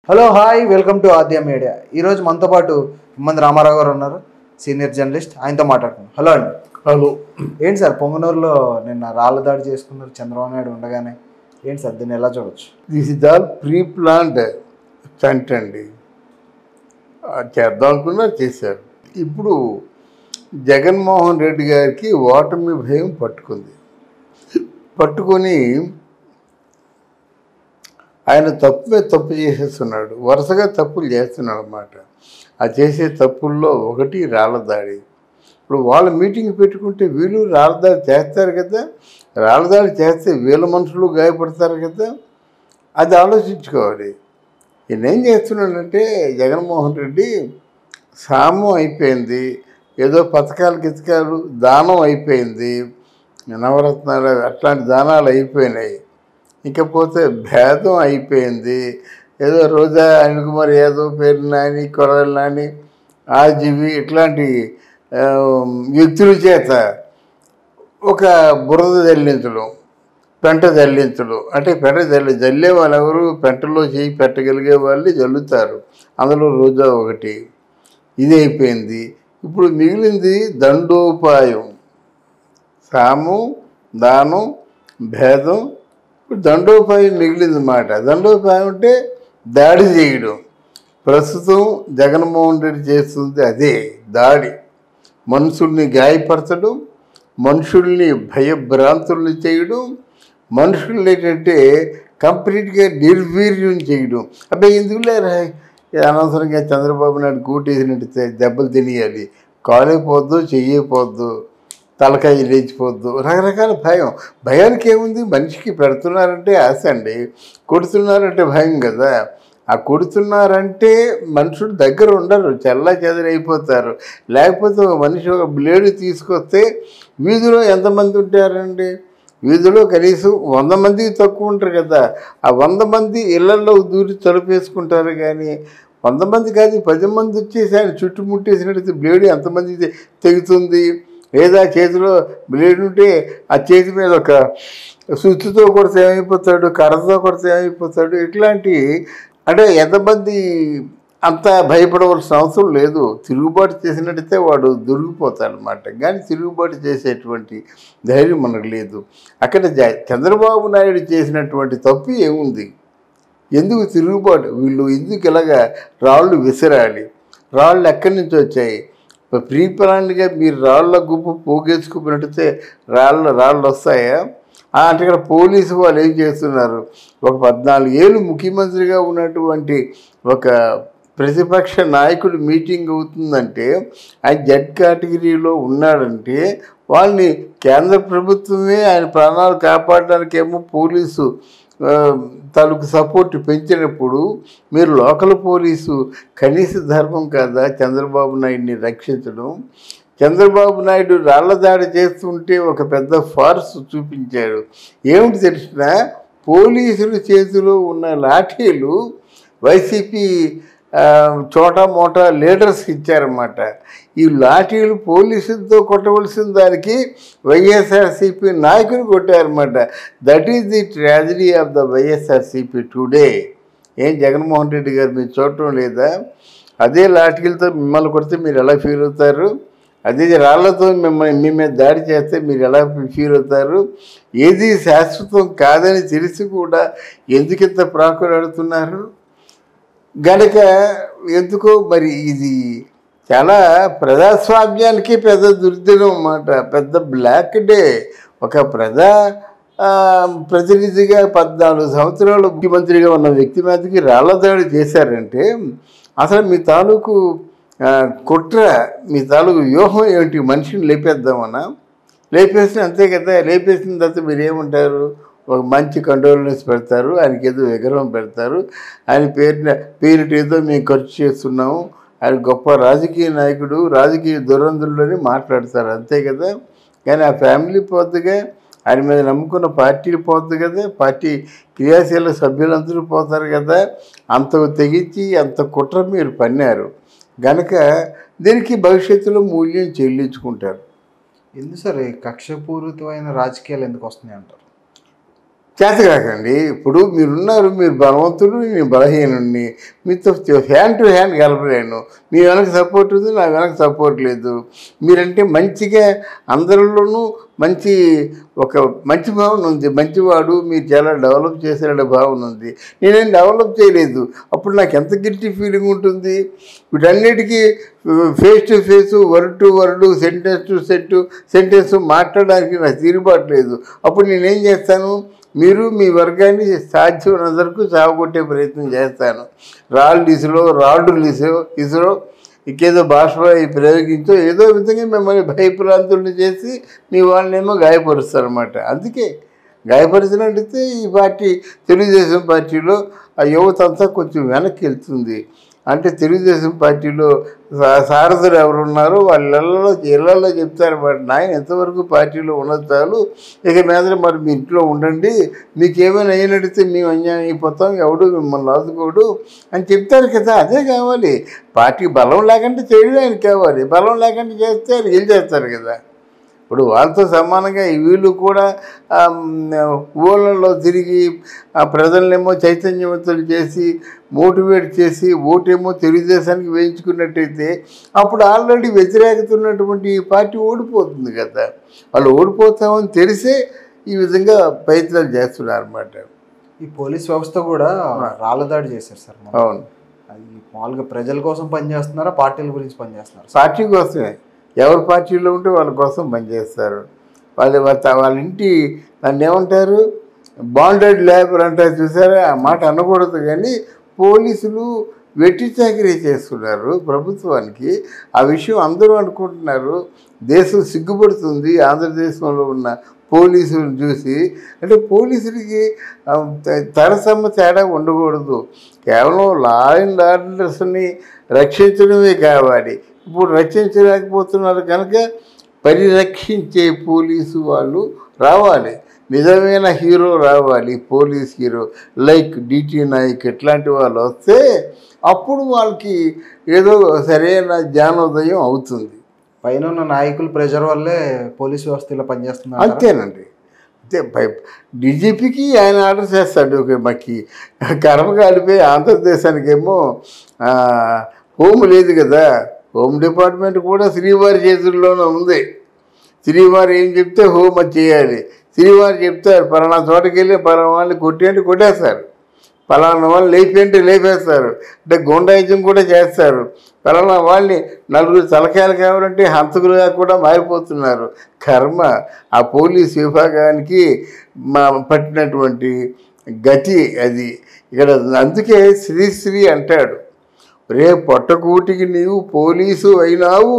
Hello hi welcome to Aadya media. ఈరోజు మనతో పాటు ఇమ్మంది రామారావు గారు ఉన్నారు, సీనియర్ జర్నలిస్ట్. ఆయనతో మాట్లాడుతున్నాం. హలో అండి. హలో. ఏంటి సార్, పొంగనూరులో నిన్న రాళ్ళ దాడి చేసుకున్నారు చంద్రబాబు నాయుడు ఉండగానే. ఏంటి సార్, దీన్ని ఎలా చూడవచ్చు? This is all pre planned stunt అండి. చేద్దాం అనుకున్నా చేశారు. ఇప్పుడు జగన్మోహన్ రెడ్డి గారికి ఓటమి భయం పట్టుకొని ఆయన తప్పు మీద తప్పు చేసేస్తున్నాడు. వరుసగా తప్పులు చేస్తున్నాడు అన్నమాట. ఆ చేసే తప్పుల్లో ఒకటి రాళ్ళ దాడి. ఇప్పుడు వాళ్ళు మీటింగ్ పెట్టుకుంటే వీళ్ళు రాళ్ళ దాడి చేస్తారు కదా, రాళ్ళ దాడి చేస్తే వీళ్ళ మనుషులు గాయపడతారు కదా, అది ఆలోచించుకోవాలి. ఈయన ఏం చేస్తున్నాడంటే జగన్మోహన్ రెడ్డి సామం అయిపోయింది, ఏదో పథకాలు గితకాలు దానం అయిపోయింది, నవరత్నాలు అట్లాంటి దానాలు అయిపోయినాయి. ఇకపోతే భేదం అయిపోయింది. ఏదో రోజా అనిల్ యాదవ్ పేరు నాని, కొరల నాని, ఆర్జీవి ఇట్లాంటి వ్యక్తుల చేత ఒక బురద జల్లించడం, పెంట జల్లించడం. అంటే పెంట జల్లే వాళ్ళు ఎవరు? పెంటలో చేయి పెట్టగలిగే వాళ్ళు జల్లుతారు. అందులో రోజా ఒకటి. ఇది అయిపోయింది. ఇప్పుడు మిగిలింది దండోపాయం. సాము, దానం, భేదం. దండోపాయం మిగిలింది మాట. దండోపాయం అంటే దాడి చేయడం. ప్రస్తుతం జగన్మోహన్ రెడ్డి చేస్తుంది అదే దాడి. మనుషుల్ని గాయపరచడం, మనుషుల్ని భయభ్రాంతుల్ని చేయడం, మనుషుల్ని ఏంటంటే కంప్లీట్గా నిర్వీర్యం చేయడం. అబ్బాయి ఎందుకులే అనవసరంగా చంద్రబాబు నాయుడు కూటేసినట్టు దెబ్బలు తినేయాలి, కాలేపోద్దు, చెయ్యపోద్దు, తలకాయ లేచిపోద్దు, రకరకాల భయం. భయానికి ఏముంది? మనిషికి పెడుతున్నారంటే ఆశ అండి, కొడుతున్నారంటే భయం కదా. ఆ కొడుతున్నారంటే మనుషులు దగ్గర ఉండరు, చెల్లా చెదరైపోతారు. లేకపోతే ఒక మనిషి ఒక బ్లేడు తీసుకొస్తే వీధిలో ఎంతమంది ఉంటారండి? వీధిలో కనీసం 100 మందికి తక్కువ ఉంటారు కదా. ఆ 100 మంది ఇళ్లలో దూరి తలుపేసుకుంటారు. కానీ 100 మంది కాదు, 10 మంది వచ్చేసి ఆయన చుట్టుముట్టేసినట్టు బ్లేడు ఎంతమంది తెగుతుంది? లేదా చేతిలో బ్లేడ్ ఉంటే ఆ చేతి మీద ఒక సుత్తితో కొడితే ఏమైపోతాడు, కర్రతో కొడితే ఏమైపోతాడు? ఇట్లాంటి అంటే ఎంతమంది అంత భయపడవలసిన అవసరం లేదు. తిరుగుబాటు చేసినట్టయితే వాడు దొరికిపోతాడు అన్నమాట. కానీ తిరుగుబాటు చేసేటువంటి ధైర్యం మనకు లేదు. అక్కడ చంద్రబాబు నాయుడు చేసినటువంటి తప్పు ఏముంది? ఎందుకు తిరుగుబాటు? వీళ్ళు ఎందుకు ఇలాగా రాళ్ళు విసిరాలి? రాళ్ళు ఎక్కడి నుంచి వచ్చాయి? ప్రీ ప్లాన్డ్గా మీరు రాళ్ళ గుంపు పోగేసుకున్నట్టయితే రాళ్ళు వస్తాయా? అంటే ఇక్కడ పోలీసు వాళ్ళు ఏం చేస్తున్నారు? ఒక 14 ఏళ్ళు ముఖ్యమంత్రిగా ఉన్నటువంటి ఒక ప్రతిపక్ష నాయకుడు మీటింగ్ అవుతుందంటే ఆయన జెడ్ కేటగిరీలో ఉన్నాడంటే వాళ్ళని కేంద్ర ప్రభుత్వమే ఆయన ప్రాణాలు కాపాడడానికేమో పోలీసు తాలూకు సపోర్ట్ పెంచినప్పుడు మీరు లోకల్ పోలీసు కనీస ధర్మం కాదా చంద్రబాబు నాయుడిని రక్షించడం? చంద్రబాబు నాయుడు రాళ్ల దాడి చేస్తుంటే ఒక పెద్ద ఫార్స్ చూపించాడు. ఏమిటి తెలిసిన? పోలీసుల చేతిలో ఉన్న లాఠీలు వైసీపీ చోటా మోటా లీడర్స్కి ఇచ్చారన్నమాట. ఈ లాఠీలు పోలీసులతో కొట్టవలసిన దానికి వైఎస్ఆర్సీపీ నాయకులు కొట్టారన్నమాట. That is the tragedy of the YSRCP today. ఏం జగన్మోహన్ రెడ్డి గారు మీరు చూడటం లేదా? అదే లాఠీలతో మిమ్మల్ని కొడితే మీరు ఎలా ఫీల్ అవుతారు? అదే రాళ్లతో మీ మీద దాడి చేస్తే మీరు ఎలా ఫీల్ అవుతారు? ఏది శాశ్వతం కాదని తెలిసి కూడా ఎందుకింత ప్రాకులాడుతున్నారు? గనక ఎందుకో మరి ఇది చాలా ప్రజాస్వామ్యానికి పెద్ద దుర్దినం అన్నమాట, పెద్ద బ్లాక్ డే. ఒక ప్రతినిధిగా 14 సంవత్సరాలు ముఖ్యమంత్రిగా ఉన్న వ్యక్తి మీదకి రాళ్ల దాడి చేశారంటే అసలు మీ తాలూకు కుట్ర, మీ తాలూకు వ్యూహం ఏమిటి? మనిషిని లేపేద్దామన్నా? లేపేస్తే అంతే కదా. లేపేసిన తర్వాత మీరు ఏమంటారు? ఒక మంచి కండోలెన్స్ పెడతారు, ఆయనకి ఏదో విగ్రహం పెడతారు, ఆయన పేరిట ఏదో మేము ఖర్చు చేస్తున్నాము, ఆయన గొప్ప రాజకీయ నాయకుడు, రాజకీయ దురంధులని మాట్లాడతారు, అంతే కదా. కానీ ఆ ఫ్యామిలీ పోద్దుగా, ఆయన మీద నమ్ముకున్న పార్టీలు పోద్దు కదా, పార్టీ క్రియాశీల సభ్యులందరూ పోతారు కదా. అంత తెగించి అంత కుట్ర మీరు పన్నారు గనక దీనికి భవిష్యత్తులో మూల్యం చెల్లించుకుంటారు. ఎందుకు సార్ కక్షపూరితమైన రాజకీయాలు ఎందుకు వస్తున్నాయి అంటారు? చేతకాకండి. ఇప్పుడు మీరున్నారు, మీరు బలవంతుడు, నేను బలహీనుడిని. మీతో హ్యాండ్ టు హ్యాండ్ కలపలేను. మీ వెనక సపోర్ట్ ఉంది, నా వెనక సపోర్ట్ లేదు. మీరంటే మంచిగా అందరిలోనూ ఒక మంచి భావన ఉంది. మంచివాడు, మీరు చాలా డెవలప్ చేసిన భావన ఉంది. నేనేం డెవలప్ చేయలేదు. అప్పుడు నాకు ఎంత గిల్టీ ఫీలింగ్ ఉంటుంది. వీటన్నిటికీ face to face, word to word, sentence to sentence మాట్లాడడానికి నాకు తీరుబాటు లేదు. అప్పుడు నేనేం చేస్తాను, మీరు మీ వర్గాన్ని సాధ్యమైనంత వరకు సాగొట్టే ప్రయత్నం చేస్తాను. రాళ్ళు ఇసులో ఇంకేదో భాష ప్రయోగించో ఏదో విధంగా మిమ్మల్ని భయప్రాంతుల్ని చేసి మీ వాళ్ళనేమో గాయపరుస్తారు అన్నమాట. అందుకే గాయపరిచినట్టయితే ఈ తెలుగుదేశం పార్టీలో ఆ యువత అంతా కొంచెం వెనక్కి వెళ్తుంది. అంటే తెలుగుదేశం పార్టీలో సారథులు ఎవరున్నారో వాళ్ళ ఇళ్లలో చెప్తారు అన్నమాట. నాయన ఎంతవరకు పార్టీలో ఉన్నది చాలు, ఇక మీద మరి మీ ఇంట్లో ఉండండి, మీకు ఏమైనా అయినడితే మేము అన్యాయం అయిపోతాం, ఎవడు మిమ్మల్ని ఆదుకోడు అని చెప్తారు కదా. అదే కావాలి. పార్టీ బలం లేకుండా చేయడం ఆయన కావాలి. బలం లేకుండా చేస్తే ఆయన గెలిచేస్తారు కదా. ఇప్పుడు వాళ్ళతో సమానంగా వీళ్ళు కూడా ఊళ్ళలో తిరిగి ప్రజలనేమో చైతన్యవంతులు చేసి మోటివేట్ చేసి ఓటేమో తెలుగుదేశానికి వేయించుకున్నట్టయితే అప్పుడు ఆల్రెడీ వ్యతిరేకత ఉన్నటువంటి ఈ పార్టీ ఓడిపోతుంది కదా. వాళ్ళు ఓడిపోతామని తెలిసే ఈ విధంగా ప్రయత్నాలు చేస్తున్నారు అన్నమాట. ఈ పోలీస్ వ్యవస్థ కూడా రాళ్ళదాడి చేశారు సార్. అవును. అది మామూలుగా ప్రజల కోసం పనిచేస్తున్నారా, పార్టీల గురించి పనిచేస్తున్నారు? పార్టీ కోసమే. ఎవరి పార్టీలో ఉంటే వాళ్ళ కోసం పనిచేస్తారు. వాళ్ళ ఇంటి దాన్ని ఏమంటారు, బాండెడ్ లేబర్ అంటారు చూసారా. ఆ మాట అనకూడదు, కానీ పోలీసులు వెట్టి చాకరీ చేస్తున్నారు ప్రభుత్వానికి. ఆ విషయం అందరూ అనుకుంటున్నారు. దేశం సిగ్గుపడుతుంది ఆంధ్రదేశంలో ఉన్న పోలీసులను చూసి. అంటే పోలీసులకి తరసమ్మ తేడా ఉండకూడదు. కేవలం లా అండ్ ఆర్డర్స్ని రక్షించడమే కావాలి. ఇప్పుడు రక్షించలేకపోతున్నారు కనుక పరిరక్షించే పోలీసు వాళ్ళు రావాలి. నిజమైన హీరో రావాలి, police hero like DT Nayak ఇట్లాంటి వాళ్ళు వస్తే అప్పుడు వాళ్ళకి ఏదో సరైన జ్ఞానోదయం అవుతుంది. పైన ఉన్న నాయకులు ప్రెజర్ వల్లే పోలీస్ వ్యవస్థ ఇలా పనిచేస్తున్నారు. అంతేనండి. అంతే. డీజీపీకి ఆయన ఆర్డర్ చేస్తాడు. మాకు కర్మ కాలిపోయి ఆంధ్రదేశానికేమో హోమ్ లేదు కదా. హోమ్ డిపార్ట్మెంట్ కూడా శ్రీవారి చేతుల్లోనే ఉంది. శ్రీవారు ఏం చెప్తే హోమ్ అది చేయాలి. శ్రీవారు చెప్తారు పలానా చోటకి వెళ్ళి పలానా వాళ్ళని కొట్టేయంటే కొట్టేస్తారు, పలానా వాళ్ళని లేపేంటే లేపేస్తారు. అంటే గుండాయిజం కూడా చేస్తారు. పలానా వాళ్ళని నలుగురు తలకాయలు కావాలంటే హంతకులుగా కూడా మారిపోతున్నారు. కర్మ ఆ పోలీస్ విభాగానికి పట్టినటువంటి గతి అది. ఇక్కడ అందుకే శ్రీశ్రీ అంటాడు, రే పొట్టకూటికి నీవు పోలీసు అయినావు,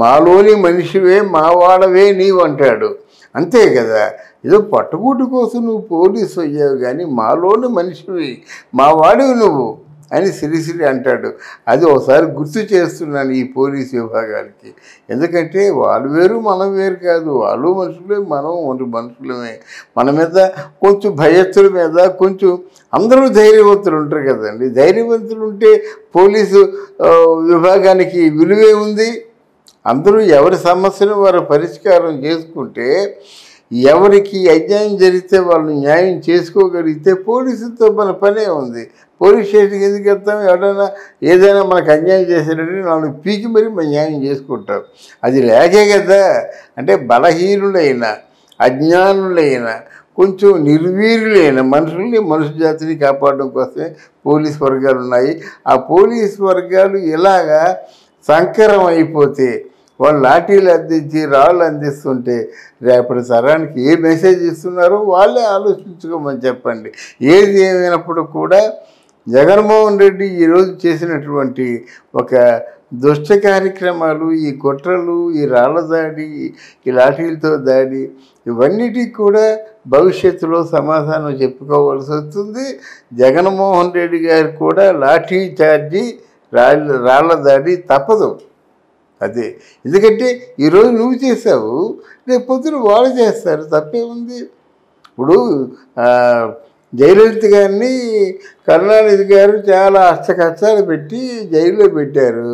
మాలోని మనిషివే మావాడవే నీవు అంటాడు. అంతే కదా. ఏదో పొట్టకూటి కోసం నువ్వు పోలీసు అయ్యావు, కానీ మాలోని మనిషివి, మావాడివి నువ్వు అని శ్రీశ్రీ అంటాడు. అది ఒకసారి గుర్తు చేస్తున్నాను ఈ పోలీసు విభాగాలకి. ఎందుకంటే వాళ్ళు వేరు మనం వేరు కాదు. వాళ్ళు మనుషులే, మనం మనుషులమే. మన మీద కొంచెం భయస్థుల మీద కొంచెం అందరూ ధైర్యవంతులు ఉంటారు కదండి. ధైర్యవంతులు ఉంటే పోలీసు విభాగానికి విలువే ఉంది. అందరూ ఎవరి సమస్యను వారు పరిష్కారం చేసుకుంటే, ఎవరికి అన్యాయం జరిగితే వాళ్ళు న్యాయం చేసుకోగలిగితే పోలీసులతో మన పనే ఉంది. పోలీస్ స్టేషన్కి ఎందుకు వెళ్తాం? ఎవరైనా ఏదైనా మనకు అన్యాయం చేసినట్టు వాళ్ళకి పీకి మరీ మనం న్యాయం చేసుకుంటాం. అది లేకే కదా. అంటే బలహీనులైన, అజ్ఞానులైన, కొంచెం నిర్వీర్యులైన మనుషు జాతిని కాపాడడం కోసమే పోలీస్ వర్గాలు ఉన్నాయి. ఆ పోలీస్ వర్గాలు ఇలాగా సంకరం అయిపోతే, వాళ్ళు లాఠీలు అందించి రాళ్ళు అందిస్తుంటే రేపటి తరానికి ఏ మెసేజ్ ఇస్తున్నారో వాళ్ళే ఆలోచించుకోమని చెప్పండి. ఏది ఏమైనప్పుడు కూడా జగన్మోహన్ రెడ్డి ఈరోజు చేసినటువంటి ఒక దుష్ట కార్యక్రమాలు, ఈ కుట్రలు, ఈ రాళ్ల దాడి, ఈ లాఠీలతో దాడి, ఇవన్నిటికి కూడా భవిష్యత్తులో సమాధానం చెప్పుకోవాల్సి వస్తుంది. జగన్మోహన్ రెడ్డి గారికి కూడా లాఠీ చార్జీ, రాళ్ల దాడి తప్పదు. అదే. ఎందుకంటే ఈరోజు నువ్వు చేసావు, రేపు పొద్దున వాళ్ళు చేస్తారు. తప్పే ఉంది. ఇప్పుడు జయలలిత గారిని కరుణానిధి గారు చాలా అష్టకష్టాలు పెట్టి జైల్లో పెట్టారు.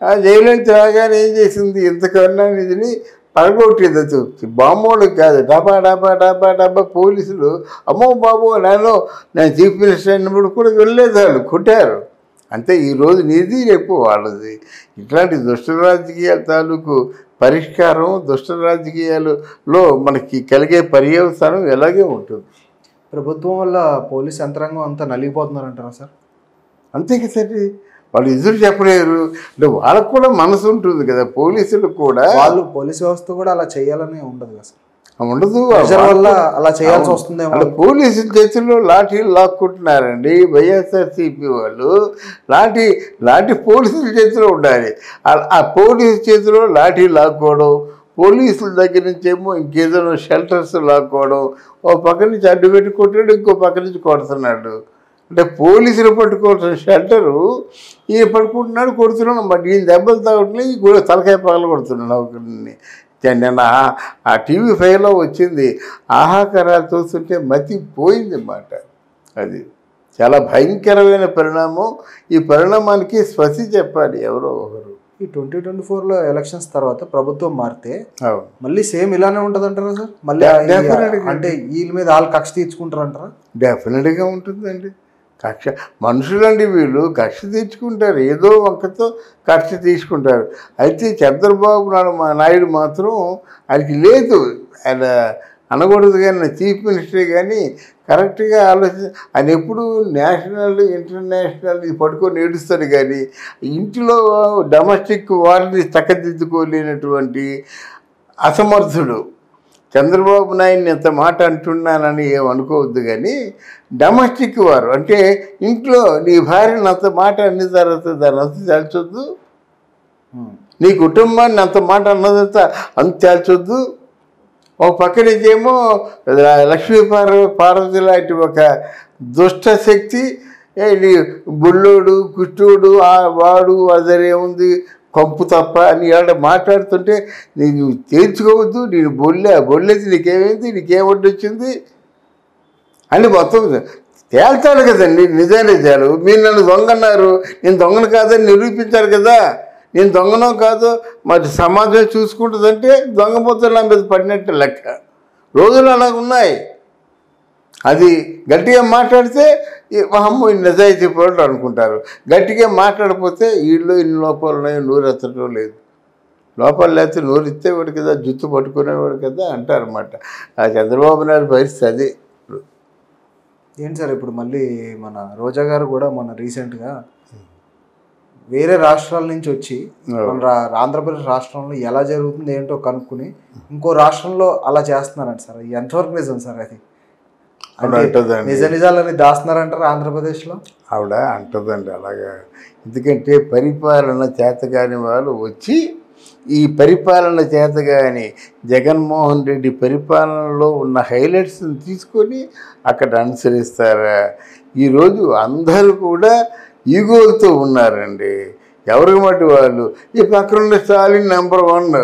ఆ జయలలిత రాగానే ఏం చేసింది? ఇంత కరుణానిధిని పడగొట్టేది బాంబోళ్ళు కాదు, డబ్బా డబ్బా డబ్బా డబ్బా పోలీసులు అమ్మో బాబు నేను చీఫ్ మినిస్టర్ అయినప్పుడు కూడా వెళ్ళలేదు, వాళ్ళు కొట్టారు. అంతే, ఈరోజు నీది రేపు వాళ్ళది. ఇట్లాంటి దుష్ట రాజకీయాల తాలూకు పరిష్కారం, దుష్ట రాజకీయాలలో మనకి కలిగే పర్యవసానం ఎలాగే ఉంటుంది. ప్రభుత్వం వల్ల పోలీస్ యంత్రాంగం అంతా నలిగిపోతున్నారంటారా సార్? అంతే కదండి, వాళ్ళు ఎదురు చెప్పలేరు. అంటే వాళ్ళకు కూడా మనసు ఉంటుంది కదా, పోలీసులు కూడా. వాళ్ళు పోలీస్ వ్యవస్థ కూడా అలా చేయాలని ఉండదు కదా సార్? ఉండదు, వల్ల అలా చేయాల్సి వస్తుంది. వాళ్ళ పోలీసుల చేతుల్లో లాఠీలు లాక్కుంటున్నారండి. వైఎస్ఆర్సీపీ వాళ్ళు లాఠీ పోలీసుల చేతిలో ఉండాలి. ఆ పోలీసు చేతిలో లాఠీ లాక్కోవడం, పోలీసుల దగ్గర నుంచి ఏమో ఇంకేదైనా షెల్టర్స్ లాక్కోవడం, ఓ పక్క నుంచి అడ్డు పెట్టి కొట్టాడు, ఇంకో పక్క నుంచి కొడుతున్నాడు. అంటే పోలీసులు పట్టుకోవాల్సిన షెల్టరు ఈయన పట్టుకుంటున్నాడు, కొడుతున్నాడు. మరి ఈయన దెబ్బలు తాగట్లేదు, కూడా తలకాయ పగల కొడుతున్నాడు ఒకరిని. నిన్న ఆ టీవీ 5లో వచ్చింది, ఆహాకారాలు చూస్తుంటే మతి పోయింది మాట. అది చాలా భయంకరమైన పరిణామం. ఈ పరిణామానికి స్వస్తి చెప్పాలి ఎవరో ఒకరు. ఈ 2024లో ఎలక్షన్స్ తర్వాత ప్రభుత్వం మారితే మళ్ళీ సేమ్ ఇలానే ఉంటుంది అంటారా సార్? మళ్ళీ అంటే వీళ్ళ మీద వాళ్ళు కక్ష తీర్చుకుంటారు అంటారా? డెఫినెట్గా ఉంటుందండి. కక్ష మనుషులండి వీళ్ళు, కక్ష తీర్చుకుంటారు, ఏదో వంకతో కక్ష తీసుకుంటారు. అయితే చంద్రబాబు నాయుడు మాత్రం ఆయనకి లేదు, ఆయన అనకూడదు కానీ చీఫ్ మినిస్టర్ కానీ కరెక్ట్గా ఆయన ఎప్పుడు నేషనల్ ఇంటర్నేషనల్ ఇది పట్టుకొని ఏడుస్తాడు. కానీ ఇంటిలో డొమెస్టిక్ వారిని చక్కదిద్దుకోలేనటువంటి అసమర్థుడు చంద్రబాబు నాయుడిని ఎంత మాట అంటున్నానని ఏమనుకోవద్దు. కానీ డొమెస్టిక్ వారు అంటే ఇంట్లో నీ భార్యని అంత మాట అన్న తర్వాత దాన్ని అంత తేల్చొద్దు, నీ కుటుంబాన్ని అంత మాట అన్నదంతా అంత తేల్చొద్దు. ఒక పక్క నుంచి ఏమో లక్ష్మీ పార్వతి లాంటి ఒక దుష్ట శక్తి, బుల్లోడు కుష్టుడు వాడు అదరేముంది కంపు తప్ప అని ఆడ మాట్లాడుతుంటే నేను తేల్చుకోవద్దు, నేను బొల్లేసి నీకేమైంది, నీకేమడ్డు వచ్చింది అని మొత్తం తేల్చాలి కదండి. నిజాలు మీరు నన్ను దొంగన్నారు, నేను దొంగను కాదని నిరూపించారు కదా. నేను దొంగనో కాదో మరి సమాజం చూసుకుంటుందంటే దొంగపోతున్న మీద పడినట్టు లెక్క. రోజులు అలాగ ఉన్నాయి. అది గట్టిగా మాట్లాడితే అమ్మో నిజాయితీ పడు అనుకుంటారు, గట్టిగా మాట్లాడిపోతే వీళ్ళు ఇన్ని లోపాలు ఉన్నాయో నోరు ఎత్తడం లేదు, లోపాలు లేకపోతే నోరు ఇచ్చేవాడు కదా, జుత్తు పట్టుకునేవాడు కదా అంటారు అన్నమాట. ఆ చంద్రబాబు నాయుడు పరిస్థితి అదే. ఏంటి సార్ ఇప్పుడు మళ్ళీ మన రోజా గారు కూడా మన రీసెంట్గా వేరే రాష్ట్రాల నుంచి వచ్చి మన ఆంధ్రప్రదేశ్ రాష్ట్రంలో ఎలా జరుగుతుంది ఏంటో కనుక్కుని ఇంకో రాష్ట్రంలో అలా చేస్తున్నారంట సార్. ఎంతవరకు నిజం సార్ అది? నిజాలని దాస్తున్నారంటారు ఆంధ్రప్రదేశ్లో? ఆవిడ అంటదండి అలాగా. ఎందుకంటే పరిపాలన చేతగాని వాళ్ళు వచ్చి ఈ పరిపాలన చేతగాని జగన్మోహన్ రెడ్డి పరిపాలనలో ఉన్న హైలైట్స్ని తీసుకొని అక్కడ అనుసరిస్తారా? ఈరోజు అందరూ కూడా ఈగోలతో ఉన్నారండి. ఎవరికి మట్టి వాళ్ళు. ఈ పక్కనున్న స్టాలిన్ నెంబర్ 1,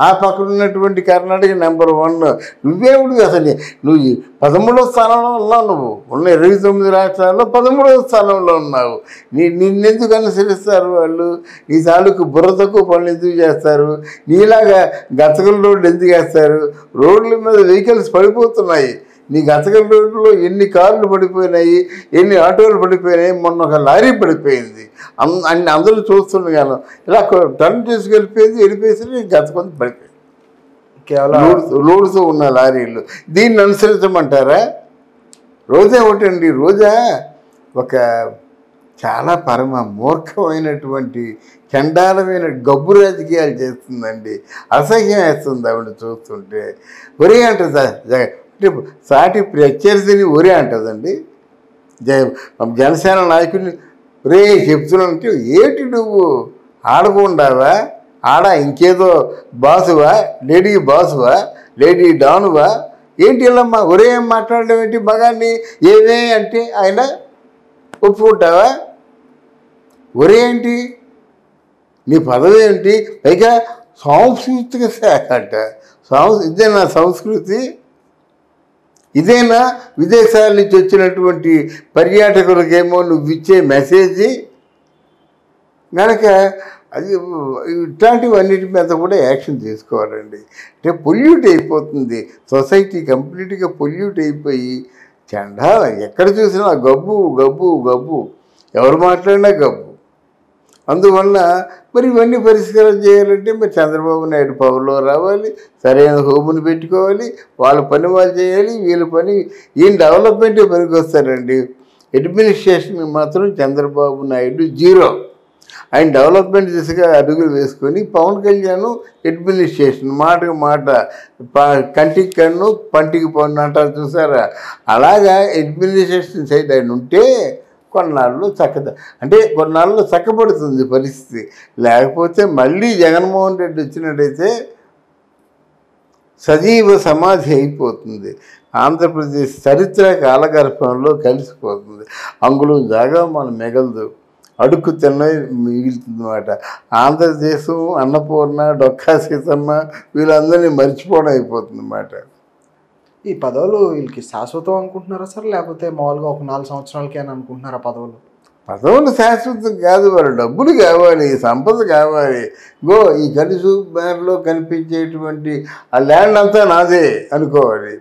ఆ పక్కన ఉన్నటువంటి కర్ణాటక నెంబర్ 1. నువ్వేవుడు అసలు నువ్వు 13వ స్థానంలో ఉన్నావు. నువ్వు ఉన్న 29 రాష్ట్రాల్లో 13వ స్థానంలో ఉన్నావు. నిన్నెందుకు అనుసరిస్తారు వాళ్ళు? నీ తాలూకు బుర్ర తక్కువ పనులు ఎందుకు చేస్తారు? నీలాగా గతకల రోడ్లు ఎందుకు వేస్తారు? రోడ్ల మీద వెహికల్స్ పడిపోతున్నాయి. నీ గతకల రోడ్లో ఎన్ని కార్లు పడిపోయినాయి, ఎన్ని ఆటోలు పడిపోయినాయి. మొన్న ఒక లారీ పడిపోయింది, అందరూ చూస్తుండగాను ఇలా టర్న్ వెళ్ళిపోయేసి గతకొంత పడిపోయింది. కేవలం లోడ్తో ఉన్న లారీలు. దీన్ని అనుసరించమంటారా? రోజా ఒకటండి, రోజా ఒక చాలా పరమ మూర్ఖమైనటువంటి చండాలమైన గబ్బు రాజకీయాలు చేస్తుందండి. అసహ్యం వేస్తుంది ఆవిడ చూస్తుంటే. ఒరే అంటుంది అంటే సాటి ప్రత్యర్థిని ఒరే అంటుందండి. జనసేన నాయకుడిని ఒరే చెప్తున్నానంటే ఏంటి నువ్వు ఆడకుండావా? ఇంకేదో బాసువా, లేడీ బాసువా, లేడీ డానువా ఏంటి? వెళ్ళమ్మా ఒరే ఏం మాట్లాడడం ఏంటి? మగాన్ని ఏమే అంటే ఆయన ఒప్పుకుంటావా? ఒరే ఏంటి నీ పదవి ఏంటి? పైగా సాంస్కృతిక శాఖ అంట. ఇదేనా సంస్కృతి? ఇదేనా విదేశాల నుంచి వచ్చినటువంటి పర్యాటకులకేమో నువ్వు ఇచ్చే మెసేజ్? కనుక అది ఇట్లాంటివన్నిటి మీద కూడా యాక్షన్ తీసుకోవాలండి. అంటే పొల్యూట్ అయిపోతుంది సొసైటీ, కంప్లీట్గా పొల్యూట్ అయిపోయి చండాలం, ఎక్కడ చూసినా గబ్బు గబ్బు గబ్బు, ఎవరు మాట్లాడినా గబ్బు. అందువల్ల మరి ఇవన్నీ పరిష్కారం చేయాలంటే మరి చంద్రబాబు నాయుడు పవర్లో రావాలి, సరైన హోమును పెట్టుకోవాలి, వాళ్ళ పని వాళ్ళు చేయాలి, వీళ్ళ పని ఈయన డెవలప్మెంటే పనికి వస్తారండి. అడ్మినిస్ట్రేషన్ మాత్రం చంద్రబాబు నాయుడు జీరో. ఆయన డెవలప్మెంట్ దిశగా అడుగులు వేసుకొని, పవన్ కళ్యాణ్ అడ్మినిస్ట్రేషన్ మాటకు మాట, కంటికి కన్ను పంటికి పన్ను అంటారు చూసారా, అలాగా అడ్మినిస్ట్రేషన్ సైడ్ ఆయన ఉంటే కొన్నాళ్ళు కొన్నాళ్ళు చక్కబడుతుంది పరిస్థితి. లేకపోతే మళ్ళీ జగన్మోహన్ రెడ్డి వచ్చినట్టయితే సజీవ సమాధి అయిపోతుంది. ఆంధ్రప్రదేశ్ చరిత్ర కాలగర్భంలో కలిసిపోతుంది. అంగుళం జాగా మనం మిగలదు, అడుక్కు తిన్నవి మిగులుతుందన్నమాట. ఆంధ్రదేశం, అన్నపూర్ణ, డొక్కా సీతమ్మ వీళ్ళందరినీ మర్చిపోవడం అయిపోతుంది అన్నమాట. ఈ పదవులు వీళ్ళకి శాశ్వతం అనుకుంటున్నారా సార్, లేకపోతే మామూలుగా ఒక 4 సంవత్సరాలకే అని అనుకుంటున్నారా పదవులు? పదవులు శాశ్వతం కాదు, వాళ్ళు డబ్బులు కావాలి, సంపద కావాలి. ఈ కలిసి బ్యాన్లో కనిపించేటువంటి ఆ ల్యాండ్ అంతా నాదే అనుకోవాలి.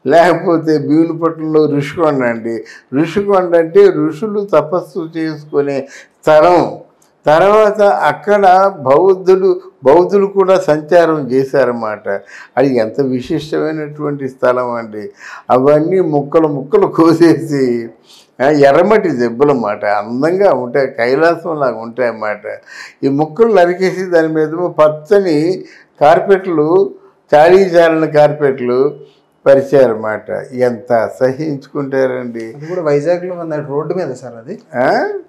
లేకపోతే భీమునిపట్నంలో ఋషికొండ అండి. ఋషికొండ అంటే ఋషులు తపస్సు చేసుకునే స్థలం. తర్వాత అక్కడ బౌద్ధులు కూడా సంచారం చేశారన్నమాట. అది ఎంత విశిష్టమైనటువంటి స్థలం అండి. అవన్నీ ముక్కలు కోసేసి ఎర్రమట్టి దెబ్బలన్నమాట, అందంగా ఉంటాయి, కైలాసంలాగా ఉంటాయన్నమాట. ఈ ముక్కలు నరికేసి దాని మీద పచ్చని కార్పెట్లు, చాలీచాలని కార్పెట్లు పరిచారన్నమాట. ఎంత అసహించుకుంటారండి. అది కూడా వైజాగ్లో రోడ్డు మీద సార్, అది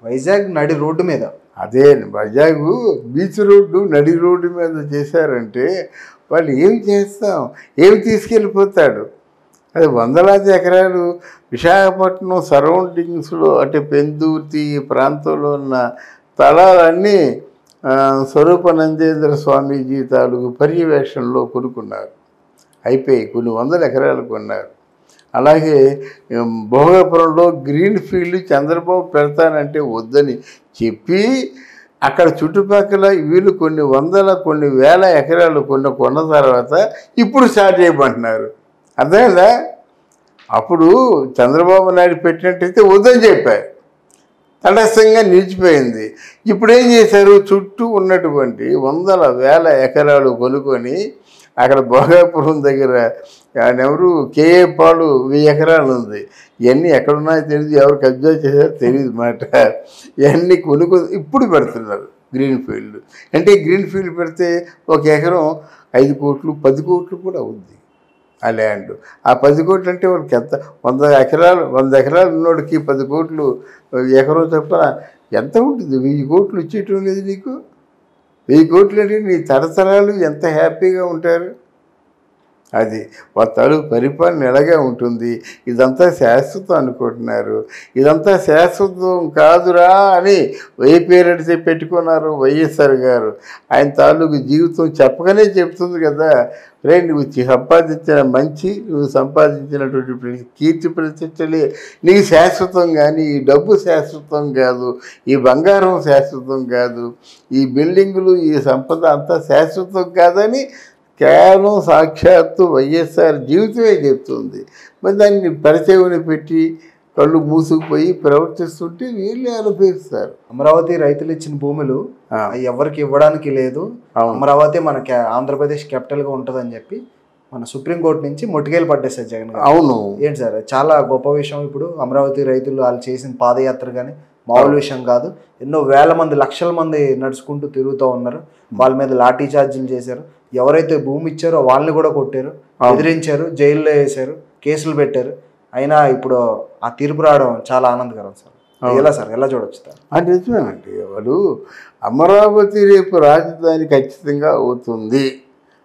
వైజాగ్ నడి రోడ్డు మీద. అదే వైజాగ్ బీచ్ రోడ్డు నడి రోడ్డు మీద చేశారంటే వాళ్ళు ఏం చేస్తాం, ఏమి తీసుకెళ్ళిపోతాడు. అది వందలాది ఎకరాలు విశాఖపట్నం సరౌండింగ్స్లో, అంటే పెందుర్తి ప్రాంతంలో ఉన్న స్థలాలన్నీ స్వరూపానందేంద్ర స్వామీజీ తాలూకు పర్యవేక్షణలో కొనుక్కున్నారు. అయిపోయి కొన్ని వందల ఎకరాలు కొన్నారు. అలాగే భోగాపురంలో గ్రీన్ ఫీల్డ్ చంద్రబాబు పెడతానంటే వద్దని చెప్పి అక్కడ చుట్టుపక్కల వీళ్ళు కొన్ని వందల కొన్ని వేల ఎకరాలు కొన్న తర్వాత ఇప్పుడు స్టార్ట్ చేయమంటున్నారు. అర్థమైందా? అప్పుడు చంద్రబాబు నాయుడు పెట్టినట్టయితే వద్దని చెప్పారు, తటస్థంగా నిలిచిపోయింది. ఇప్పుడు ఏం చేశారు, చుట్టూ ఉన్నటువంటి వందల వేల ఎకరాలు కొనుక్కొని అక్కడ భోగాపురం దగ్గర ఎవరు కేఏ పాలు 1000 ఎకరాలు ఉంది. ఇవన్నీ ఎక్కడున్నాయో తెలియదు, ఎవరు కబ్జా చేశారో తెలియదు మాట. ఇవన్నీ ఇప్పుడు పెడుతున్నారు గ్రీన్ ఫీల్డ్. అంటే గ్రీన్ ఫీల్డ్ పెడితే 1 ఎకరం 5 కోట్లు 10 కోట్లు కూడా ఉంది ఆ ల్యాండ్. ఆ 10 కోట్లు అంటే వాడికి ఎంత, 100 ఎకరాలు ఉన్నోడికి 10 కోట్లు ఎకరం చొప్పున ఎంత ఉంటుంది? 1000 కోట్లు ఇచ్చేయటం లేదు నీకు. 1000 కోట్లు అంటే నీ తరతరాలు ఎంత హ్యాపీగా ఉంటారు. అది వాళ్ళ పరిపాలన ఎలాగే ఉంటుంది. ఇదంతా శాశ్వతం అనుకుంటున్నారు. ఇదంతా శాశ్వతం కాదురా అని వైపేరెడ్డి పెట్టుకున్నారు వైఎస్ఆర్ గారు. ఆయన తాలూకు జీవితం చెప్పగానే చెప్తుంది కదా, రే నువ్వు సంపాదించిన నువ్వు సంపాదించినటువంటి కీర్తి ప్రతిష్టలే నీకు శాశ్వతం, కానీ ఈ డబ్బు శాశ్వతం కాదు, ఈ బంగారం శాశ్వతం కాదు, ఈ బిల్డింగులు ఈ సంపద అంతా శాశ్వతం కాదని కేవలం సాక్షాత్తు వైఎస్ఆర్ జీవితమే చెప్తుంది. మరి దాన్ని పరిచయని పెట్టి కళ్ళు మూసుకుపోయి ప్రవర్తిస్తుంటే వీళ్ళే అనుభవిస్తారు. అమరావతి రైతులు ఇచ్చిన భూములు ఎవరికి ఇవ్వడానికి లేదు, అమరావతి మన ఆంధ్రప్రదేశ్ క్యాపిటల్గా ఉంటుందని చెప్పి మన సుప్రీంకోర్టు నుంచి మొట్టికేలు పట్టేశారు జగన్ గారు. అవును, ఏంటి సార్, చాలా గొప్ప విషయం. ఇప్పుడు అమరావతి రైతులు వాళ్ళు చేసిన పాదయాత్ర కానీ మామూలు విషయం కాదు. ఎన్నో వేల మంది, లక్షల మంది నడుచుకుంటూ తిరుగుతూ ఉన్నారు. వాళ్ళ మీద లాఠీ చార్జీలు చేశారు. ఎవరైతే భూమి ఇచ్చారో వాళ్ళని కూడా కొట్టారు, ఎదిరించారు, జైల్లో వేశారు, కేసులు పెట్టారు. అయినా ఇప్పుడు ఆ తీర్పు రావడం చాలా ఆనందకరం సార్. ఎలా సార్, ఎలా చూడొచ్చు? అంటే నిజమేనండి. వాళ్ళు అమరావతి రేపు రాజధాని ఖచ్చితంగా అవుతుంది,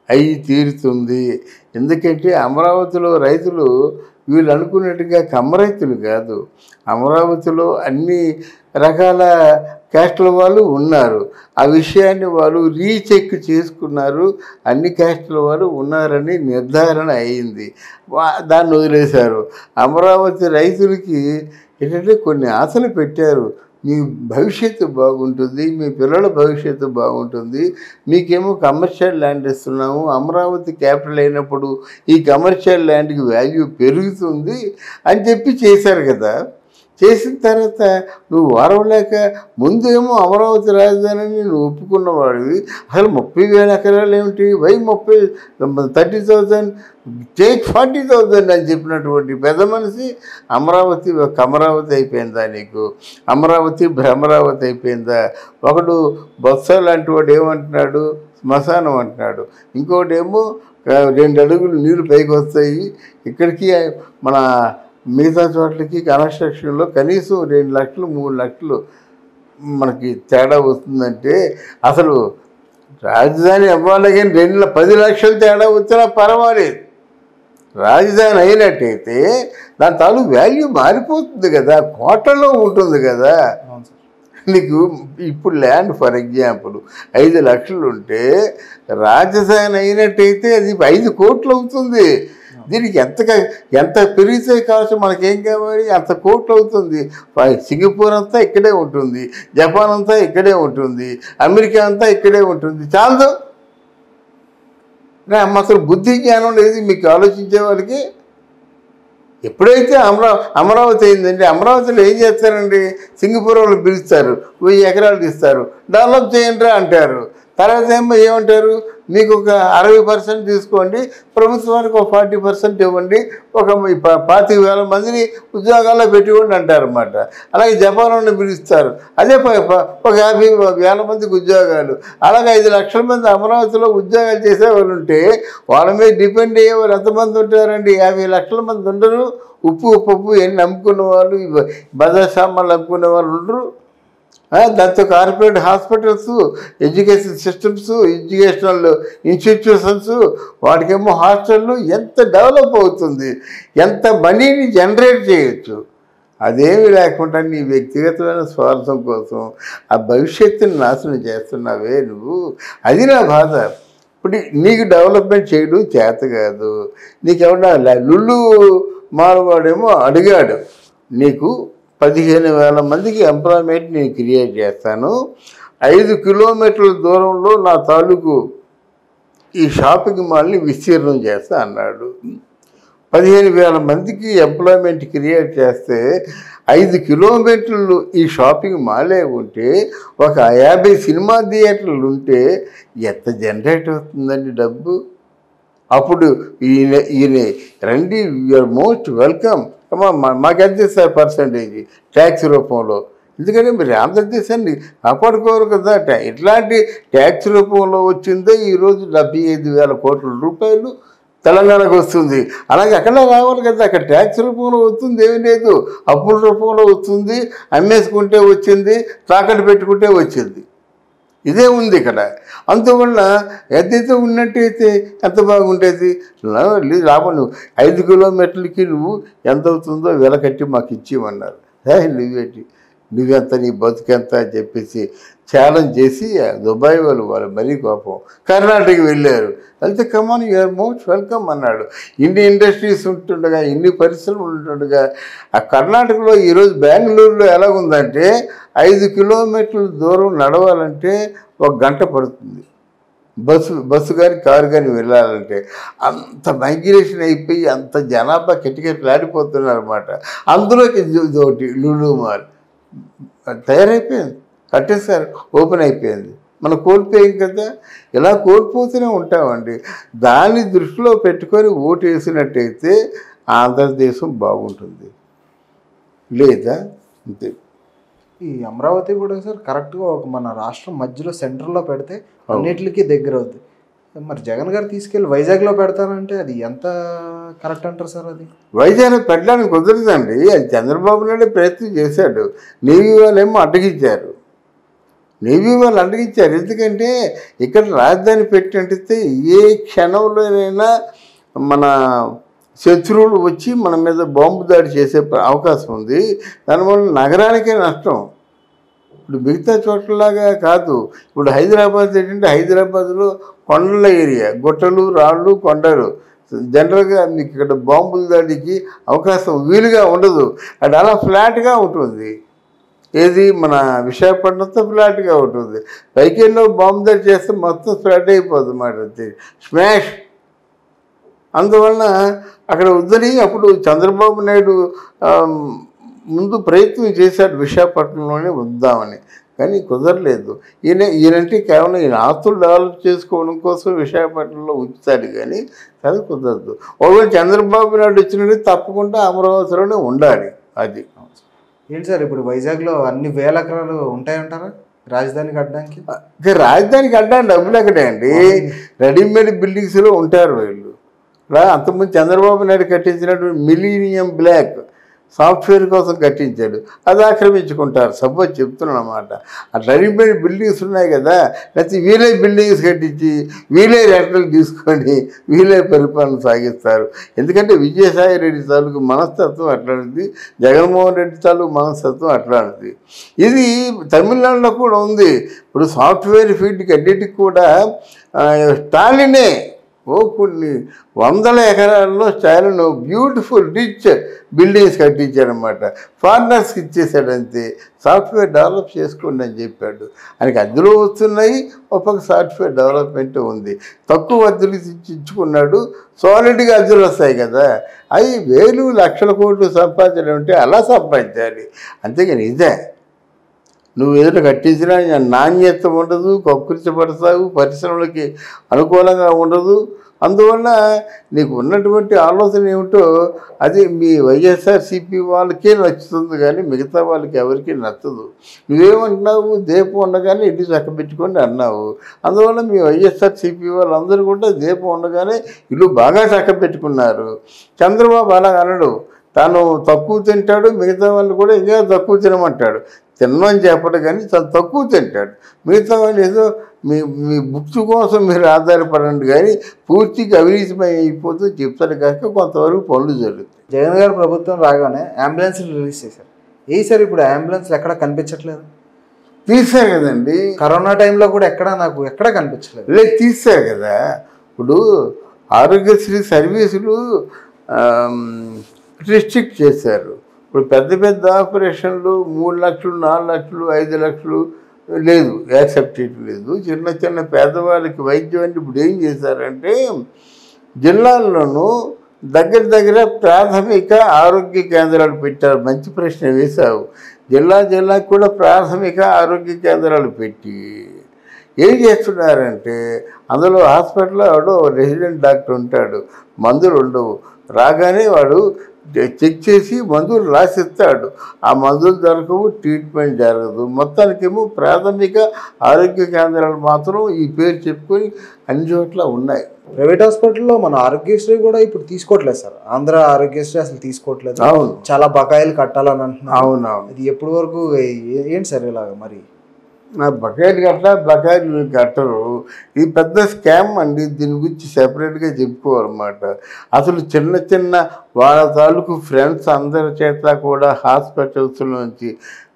అయి తీరుతుంది. ఎందుకంటే అమరావతిలో రైతులు వీళ్ళు అనుకున్నట్టుగా కమ్మరైతులు కాదు. అమరావతిలో అన్ని రకాల క్యాస్టుల వాళ్ళు ఉన్నారు. ఆ విషయాన్ని వాళ్ళు రీచెక్ చేసుకున్నారు. అన్ని క్యాస్టుల వాళ్ళు ఉన్నారని నిర్ధారణ అయింది. దాన్ని వదిలేశారు. అమరావతి రైతులకి ఏంటంటే కొన్ని ఆశలు పెట్టారు. మీ భవిష్యత్తు బాగుంటుంది, మీ పిల్లల భవిష్యత్తు బాగుంటుంది. మీకేమో కమర్షియల్ ల్యాండ్ ఇస్తున్నాము, అమరావతి క్యాపిటల్ అయినప్పుడు ఈ కమర్షియల్ ల్యాండ్కి వాల్యూ పెరుగుతుంది అని చెప్పి చేశారు కదా. చేసిన తర్వాత నువ్వు వారవలేక ముందేమో అమరావతి రాజధాని నువ్వు ఒప్పుకున్నవాడివి. అసలు 30,000 ఎకరాలు ఏమిటి, 30,000 టేక్ 40,000 అని చెప్పినటువంటి పెద్ద మనిషి అమరావతి ఒక అమరావతి అయిపోయిందా నీకు? అమరావతి భ్రమరావతి అయిపోయిందా? ఒకడు బొత్స లాంటి వాడు ఏమంటున్నాడు, శ్మశానం అంటున్నాడు. ఇంకోటేమో 2 అడుగులు నీళ్ళు పైకి వస్తాయి. ఇక్కడికి మన మిగతా చోట్లకి కన్స్ట్రక్షన్లో కనీసం 2 లక్షలు 3 లక్షలు మనకి తేడా వస్తుందంటే అసలు రాజధాని అవ్వాలి కానీ 10 లక్షలు తేడా వచ్చినా పర్వాలేదు. రాజధాని అయినట్టయితే దాని తాలూ వాల్యూ మారిపోతుంది కదా, కోట్లలో ఉంటుంది కదా. నీకు ఇప్పుడు ల్యాండ్ ఫర్ ఎగ్జాంపుల్ 5 లక్షలు ఉంటే రాజధాని అయినట్టయితే అది 5 కోట్లు అవుతుంది. దీనికి ఎంత పెరిగితే కావచ్చు, మనకేం కావాలి, అంత కోట్లు అవుతుంది. సింగపూర్ అంతా ఇక్కడే ఉంటుంది, జపాన్ అంతా ఇక్కడే ఉంటుంది, అమెరికా అంతా ఇక్కడే ఉంటుంది. చాలదు అసలు బుద్ధి జ్ఞానం లేదు మీకు ఆలోచించే వాళ్ళకి. ఎప్పుడైతే అమరావతి అయిందండి, అమరావతిలో ఏం చేస్తారండి, సింగపూర్ వాళ్ళు పిలుస్తారు, 1000 ఎకరాలు ఇస్తారు, డెవలప్ చేయండి అంటారు. తర్వాత ఏమంటారు, మీకు ఒక 60% తీసుకోండి, ప్రభుత్వానికి ఒక 40% ఇవ్వండి, ఒక 25,000 మందిని ఉద్యోగాల్లో పెట్టుకోండి అంటారు అన్నమాట. అలాగే జపాన్ వాళ్ళని పిలుస్తారు, అదే ఒక 50,000 మందికి ఉద్యోగాలు. అలాగే 5 లక్షల మంది అమరావతిలో ఉద్యోగాలు చేసేవాళ్ళు ఉంటే వాళ్ళ మీద డిపెండ్ అయ్యేవారు ఎంతమంది ఉంటారండి? 50 లక్షల మంది ఉండరు. ఉప్పు పప్పు ఎన్ని అమ్ముకునే వాళ్ళు, బజార్ సామాన్లు అమ్ముకునే వాళ్ళు ఉండరు. దాంతో corporate hospitals, education systems, educational institutions, వాటికేమో హాస్టళ్ళు, ఎంత డెవలప్ అవుతుంది, ఎంత మనీని జనరేట్ చేయొచ్చు. అదేమి లేకుండా నీ వ్యక్తిగతమైన స్వార్థం కోసం ఆ భవిష్యత్తుని నాశనం చేస్తున్నావే నువ్వు. అది నా బాధ. ఇప్పుడు నీకు డెవలప్మెంట్ చేయడం చేత కాదు. నీకెవడా లుల్లు మారవాడేమో అడిగాడు, నీకు 15,000 మందికి ఎంప్లాయ్మెంట్ నేను క్రియేట్ చేస్తాను, 5 కిలోమీటర్ల దూరంలో నా తాలూకు ఈ షాపింగ్ మాల్ని విస్తీర్ణం చేస్తా అన్నాడు. 15,000 మందికి ఎంప్లాయ్మెంట్ క్రియేట్ చేస్తే 5 కిలోమీటర్లు ఈ షాపింగ్ మాలే ఉంటే ఒక 50 సినిమా థియేటర్లు ఉంటే ఎంత జనరేట్ అవుతుందండి డబ్బు? అప్పుడు ఈయన రండి, యూఆర్ మోస్ట్ వెల్కమ్, మాకు ఎంత ఇస్తారు పర్సంటేజ్ ట్యాక్స్ రూపంలో, ఎందుకంటే మీరు ఆంధ్రదేశాన్ని కాపాడుకోరు కదా. ఇట్లాంటి ట్యాక్స్ రూపంలో వచ్చిందే ఈరోజు 75,000 కోట్ల రూపాయలు తెలంగాణకు వస్తుంది. అలాగే అక్కడ రావాలి కదా, అక్కడ ట్యాక్స్ రూపంలో వస్తుంది, ఏమీ లేదు, అప్పుల రూపంలో వస్తుంది, అమ్మేసుకుంటే వచ్చింది, తాకట్టు పెట్టుకుంటే వచ్చింది, ఇదే ఉంది ఇక్కడ. అందువల్ల ఎద్దైతే ఉన్నట్టయితే ఎంత బాగుండేది. లాభం నువ్వు 5 కిలోమీటర్లకి నువ్వు ఎంత అవుతుందో వెల కట్టి మాకు ఇచ్చేయమన్నారు. నువ్వెంత నీ బతుకెంత అని చెప్పేసి ఛాలెంజ్ చేసి దుబాయ్ వాళ్ళు మరీ కోపం కర్ణాటక వెళ్ళారు. అయితే కమాన్ యూఆర్ మోస్ట్ వెల్కమ్ అన్నాడు. ఇన్ని ఇండస్ట్రీస్ ఉంటుండగా, ఇన్ని పరిశ్రమలు ఉంటుండగా ఆ కర్ణాటకలో ఈరోజు బెంగళూరులో ఎలాగుందంటే 5 కిలోమీటర్ల దూరం నడవాలంటే 1 గంట పడుతుంది. బస్సు కానీ కారు కానీ వెళ్ళాలంటే అంత మైగ్రేషన్ అయిపోయి అంత జనాభా కిటకిటలాడిపోతున్నారు అన్నమాట. అందులోకి ఒకటి లులు మాల్ తయారైపోయింది, కట్టేశారు, ఓపెన్ అయిపోయింది. మనం కోల్పోయాం కదా. ఇలా కోల్పోతూనే ఉంటామండి. దాన్ని దృష్టిలో పెట్టుకొని ఓటు వేసినట్టయితే ఆంధ్రదేశం బాగుంటుంది, లేదా అంతే. ఈ అమరావతి కూడా సార్ కరెక్ట్గా ఒక మన రాష్ట్రం మధ్యలో సెంటర్లో పెడితే అన్నిటికీ దగ్గర అవుతుంది. మరి జగన్ గారు తీసుకెళ్ళి వైజాగ్లో పెడతానంటే అది ఎంత కరెక్ట్ అంటారు సార్? అది వైజాగ్ పెట్టడానికి కుదరదండి. అది చంద్రబాబు నాయుడు ప్రయత్నం చేశాడు, నేవీ వాళ్ళేమో అడ్డగించారు. ఎందుకంటే ఇక్కడ రాజధాని పెట్టినట్టయితే ఏ క్షణంలోనైనా మన శత్రువులు వచ్చి మన మీద బాంబు దాడి చేసే అవకాశం ఉంది. దానివల్ల నగరానికే నష్టం. ఇప్పుడు మిగతా చోట్లలాగా కాదు. ఇప్పుడు హైదరాబాద్ ఏంటంటే హైదరాబాద్లో కొండల ఏరియా, గుట్టలు, రాళ్ళు, కొండలు. జనరల్గా మీకు ఇక్కడ బాంబుల దాడికి అవకాశం వీలుగా ఉండదు. అది అలా ఫ్లాట్గా ఉంటుంది. ఏది మన విశాఖపట్నంతో ఫ్లాట్గా ఉంటుంది. పైకి ఎన్నో బాంబు దాడి చేస్తే మొత్తం స్ప్రెడ్ అయిపోతుంది అన్నమాట, స్మాష్. అందువలన అక్కడ వద్దని అప్పుడు చంద్రబాబు నాయుడు ముందు ప్రయత్నం చేశాడు విశాఖపట్నంలోనే వద్దామని, కానీ కుదరలేదు. ఈయనంటే కేవలం ఈయన ఆస్తులు డెవలప్ చేసుకోవడం కోసం విశాఖపట్నంలో ఉంచుతాడు, కానీ అది కుదరదు. ఒకవేళ చంద్రబాబు నాయుడు వచ్చినట్టు తప్పకుండా అమరావతిలోనే ఉండాలి. అది ఏంటి సార్ ఇప్పుడు వైజాగ్లో అన్ని వేల ఎకరాలు ఉంటాయంటారా రాజధానికి అడ్డానికి? రాజధానికి అడ్డానికి డబ్బులు ఎక్కడే అండి, రెడీమేడ్ బిల్డింగ్స్లో ఉంటారు వీళ్ళు. ఇలా అంతకుముందు చంద్రబాబు నాయుడు కట్టించినటువంటి మిలీనియం బ్లాక్ సాఫ్ట్వేర్ కోసం కట్టించాడు, అది ఆక్రమించుకుంటారు. సపోజ్ చెప్తున్నాను అన్నమాట. ఆ రెడీమేడ్ బిల్డింగ్స్ ఉన్నాయి కదా, లేకపోతే వీలే బిల్డింగ్స్ కట్టించి వీలే రెంటలు తీసుకొని వీలే పరిపాలన సాగిస్తారు. ఎందుకంటే విజయసాయి రెడ్డి తాలూకు మనస్తత్వం అట్లాంటిది, జగన్మోహన్ రెడ్డి తాలూకు మనస్తత్వం అట్లాంటిది. ఇది తమిళనాడులో కూడా ఉంది. ఇప్పుడు సాఫ్ట్వేర్ ఫీల్డ్కి అన్నిటికి కూడా స్టాలినే కొన్ని వందల ఎకరాల్లో స్టాలిన్ బ్యూటిఫుల్ రిచ్ బిల్డింగ్స్ కట్టించాడనమాట. ఫారినర్స్కి ఇచ్చేసాడంతే, సాఫ్ట్వేర్ డెవలప్ చేసుకోండి అని చెప్పాడు. ఆయనకి అద్దెలు వస్తున్నాయి, ఒక సాఫ్ట్వేర్ డెవలప్మెంట్ ఉంది. తక్కువ అద్దెలు ఇచ్చుకున్నాడు, సాలిడ్గా అద్దెలు వస్తాయి కదా. అవి వేలు లక్షల కోట్లు సంపాదించడం అంటే అలా సంపాదించాలి, అంతేగాని ఇదే నువ్వు ఏదైనా కట్టించినా నాణ్యత ఉండదు, కక్కుర్చబడతావు, పరిశ్రమలకి అనుకూలంగా ఉండదు. అందువల్ల నీకు ఉన్నటువంటి ఆలోచన ఏమిటో అది మీ వైఎస్ఆర్సీపీ వాళ్ళకే నచ్చుతుంది, కానీ మిగతా వాళ్ళకి ఎవరికి నచ్చదు. నువ్వేమంటున్నావు, దీపం ఉండగానే ఇల్లు చక్కబెట్టుకోండి అన్నావు. అందువల్ల మీ వైఎస్ఆర్సీపీ వాళ్ళందరూ కూడా దీపం ఉండగానే ఇల్లు బాగా చక్కబెట్టుకున్నారు. చంద్రబాబు అలా అనడు, తాను తక్కువ తింటాడు, మిగతా వాళ్ళు కూడా ఇంకా తక్కువ తినమంటాడు. తినమని చెప్పడు, కానీ తను తక్కువ తింటాడు. మిగతా వాళ్ళు ఏదో మీ బుక్స్ కోసం మీరు ఆధారపడండి, కానీ పూర్తిగా అవినీతిమయం అయిపోతూ చెప్తారు కనుక కొంతవరకు పనులు జరుగుతాయి. జగన్ గారు ప్రభుత్వం రాగానే అంబులెన్స్లు రిలీజ్ చేశారు. సార్ ఇప్పుడు అంబులెన్స్లు ఎక్కడ కనిపించట్లేదు. తీశారు కదండి, కరోనా టైంలో కూడా ఎక్కడ కనిపించలేదు. లేదు తీశారు కదా. ఇప్పుడు ఆరోగ్యశ్రీ సర్వీసులు రిస్ట్రిక్ట్ చేశారు. ఇప్పుడు పెద్ద పెద్ద ఆపరేషన్లు 3 లక్షలు 4 లక్షలు 5 లక్షలు లేదు, యాక్సెప్టేట్ లేదు. చిన్న చిన్న పేదవాళ్ళకి వైద్యం అంటే ఇప్పుడు ఏం చేశారంటే జిల్లాల్లోనూ దగ్గర ప్రాథమిక ఆరోగ్య కేంద్రాలు పెట్టారు. మంచి ప్రశ్న వేశావు. జిల్లాకి కూడా ప్రాథమిక ఆరోగ్య కేంద్రాలు పెట్టి ఏం చేస్తున్నారంటే అందులో హాస్పిటల్లో వాడు రెసిడెంట్ డాక్టర్ ఉంటాడు, మందులు ఉండవు. రాగానే వాడు చెక్ చేసి మందులు రాసిస్తాడు. ఆ మందులు దొరకవు, ట్రీట్మెంట్ జరగదు. మొత్తానికేమో ప్రాథమిక ఆరోగ్య కేంద్రాలు మాత్రం ఈ పేరు చెప్పుకొని అన్ని చోట్ల ఉన్నాయి. ప్రైవేట్ హాస్పిటల్లో మన ఆరోగ్యశ్రీ కూడా ఇప్పుడు తీసుకోవట్లేదు సార్. ఆంధ్ర ఆరోగ్యశ్రీ అసలు తీసుకోవట్లేదు. అవును, చాలా బకాయిలు కట్టాలని అంటున్నారు. అవునవును. ఇది ఎప్పటి వరకు ఏంటి సార్ ఇలాగ? మరి బకాయిలు కట్టరు. ఇది పెద్ద స్కామ్ అండి, దీని గురించి సెపరేట్గా చెప్పుకోవాలన్నమాట. అసలు చిన్న చిన్న వాళ్ళ తాలూకు ఫ్రెండ్స్ అందరి చేత కూడా హాస్పిటల్స్ నుంచి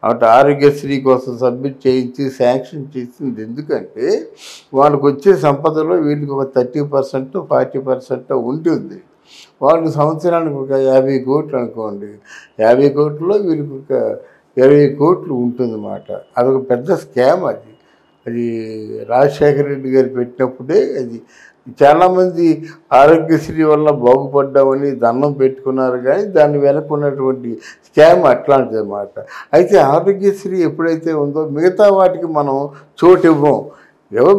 అటు ఆరోగ్యశ్రీ కోసం సబ్మిట్ చేయించి శాంక్షన్ చేసింది. ఎందుకంటే వాళ్ళకు వచ్చే సంపదలో వీళ్ళకి ఒక 30% 40% ఉంటుంది. వాళ్ళకి సంవత్సరానికి ఒక 50 కోట్లు అనుకోండి, 50 కోట్లలో వీళ్ళకి ఒక 20 కోట్లు ఉంటుందన్నమాట. అదొక పెద్ద స్కామ్. అది రాజశేఖర రెడ్డి గారు పెట్టినప్పుడే అది చాలామంది ఆరోగ్యశ్రీ వల్ల బాగుపడ్డామని దండం పెట్టుకున్నారు, కానీ దాన్ని వెనుకున్నటువంటి స్కామ్ అట్లాంటిది అన్నమాట. అయితే ఆరోగ్యశ్రీ ఎప్పుడైతే ఉందో మిగతా వాటికి మనం చోటు ఇవ్వం.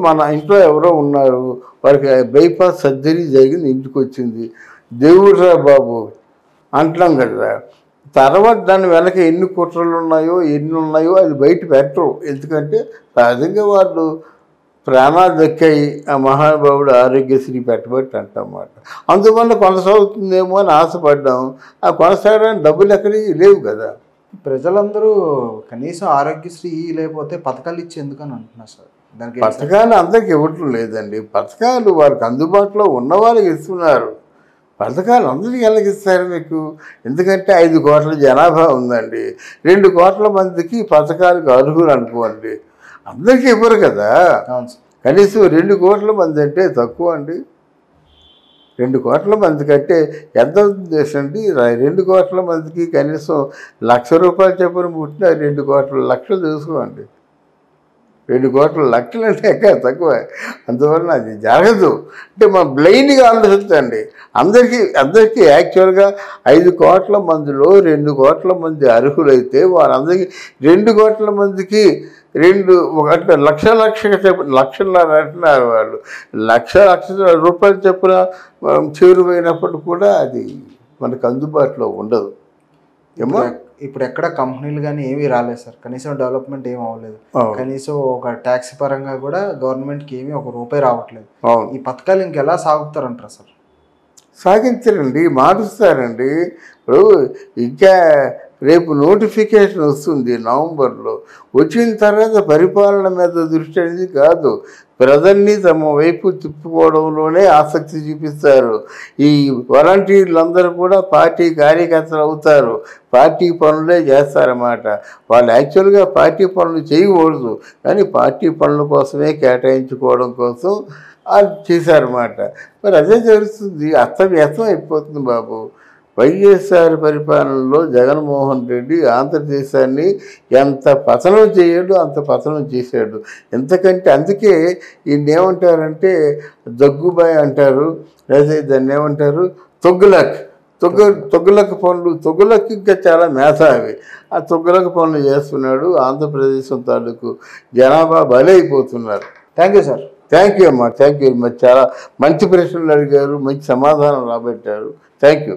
మన ఇంట్లో ఎవరో ఉన్నారు, వారికి బైపాస్ సర్జరీ జరిగింది, ఇంటికి వచ్చింది, దేవుడురా బాబు అంటున్నాం కదా. తర్వాత దాని వెనక ఎన్ని కుట్రలు ఉన్నాయో అది బయట పెట్టరు. ఎందుకంటే సహజంగా వాళ్ళు ప్రాణాలు దక్కాయి, ఆ మహానుభావుడు ఆరోగ్యశ్రీ పెట్టబట్టి అంటన్నమాట. అందువల్ల కొనసాగుతుందేమో అని ఆశపడ్డాం. ఆ కొనసాగడానికి డబ్బులు ఎక్కడికి లేవు కదా. ప్రజలందరూ కనీసం ఆరోగ్యశ్రీ లేకపోతే పథకాలు ఇచ్చి ఎందుకని అంటున్నారు సార్. దానికి పథకాలు అందరికి ఇవ్వటం లేదండి. పథకాలు వారికి అందుబాటులో ఉన్న వాళ్ళకి ఇస్తున్నారు. పథకాలు అందరికీ ఎలాగిస్తారు మీకు? ఎందుకంటే 5 కోట్ల జనాభా ఉందండి, 2 కోట్ల మందికి పథకాలకు అర్హులు అనుకోండి. అందరికీ ఇవ్వరు కదా. కనీసం 2 కోట్ల మంది అంటే తక్కువ అండి. 2 కోట్ల మందికి అంటే ఎంత అండి? 2 కోట్ల మందికి కనీసం ₹1,00,000 చొప్పున పుట్టిన 2 కోట్ల లక్షలు చూసుకోండి. 2 కోట్ల లక్షలు అంటే ఎక్కడ తక్కువ. అందువలన అది జరగదు. అంటే మనం బ్లైండ్గా ఆలోచించండి. అందరికీ యాక్చువల్గా 5 కోట్ల మందిలో 2 కోట్ల మంది అర్హులైతే వారందరికీ 2 కోట్ల మందికి అంటే లక్ష చెప్పిన లక్షన్నర అంటున్నారు వాళ్ళు. లక్ష రూపాయలు చెప్పిన చేరువైనప్పుడు కూడా అది మనకు అందుబాటులో ఉండదు. ఏమో ఇప్పుడు ఎక్కడ కంపెనీలు కానీ ఏమీ రాలేదు సార్. కనీసం డెవలప్మెంట్ ఏమి అవ్వలేదు. కనీసం ఒక ట్యాక్స్ పరంగా కూడా గవర్నమెంట్కి ఏమీ ₹1 రావట్లేదు. ఈ పథకాలు ఇంకెలా సాగుతారంటారు సార్? సాగించరండి, మారుస్తారండి. ఇప్పుడు ఇంకా రేపు నోటిఫికేషన్ వస్తుంది నవంబర్లో. వచ్చిన తర్వాత పరిపాలన మీద దృష్టి అనేది కాదు, ప్రజల్ని తమ వైపు తిప్పుకోవడంలోనే ఆసక్తి చూపిస్తారు. ఈ వాలంటీర్లందరూ కూడా పార్టీ కార్యకర్తలు అవుతారు, పార్టీ పనులే చేస్తారన్నమాట. వాళ్ళు యాక్చువల్గా పార్టీ పనులు చేయకూడదు, కానీ పార్టీ పనుల కోసమే కేటాయించుకోవడం కోసం అది చేశారన్నమాట. మరి అదే జరుగుతుంది, అస్తవ్యస్తం అయిపోతుంది బాబు. వైఎస్ఆర్ పరిపాలనలో జగన్మోహన్ రెడ్డి ఆంధ్రదేశాన్ని ఎంత పతనం చేయడు అంత పతనం చేశాడు. ఎంతకంటే అందుకే ఈయన ఏమంటారంటే దగ్గుబాయ్ అంటారు, లేదా దాన్ని ఏమంటారు తొగ్గులక్ పనులు. తొగ్గులక్ ఇంకా చాలా మేధావి. ఆ తొగ్గులక్ పనులు చేస్తున్నాడు. ఆంధ్రప్రదేశ్ తాలూకు జనాభా బలైపోతున్నారు. Thank you sir. Thank you అమ్మా, థ్యాంక్ యూ. చాలా మంచి ప్రశ్నలు అడిగారు, మంచి సమాధానం రాబట్టారు. Thank you.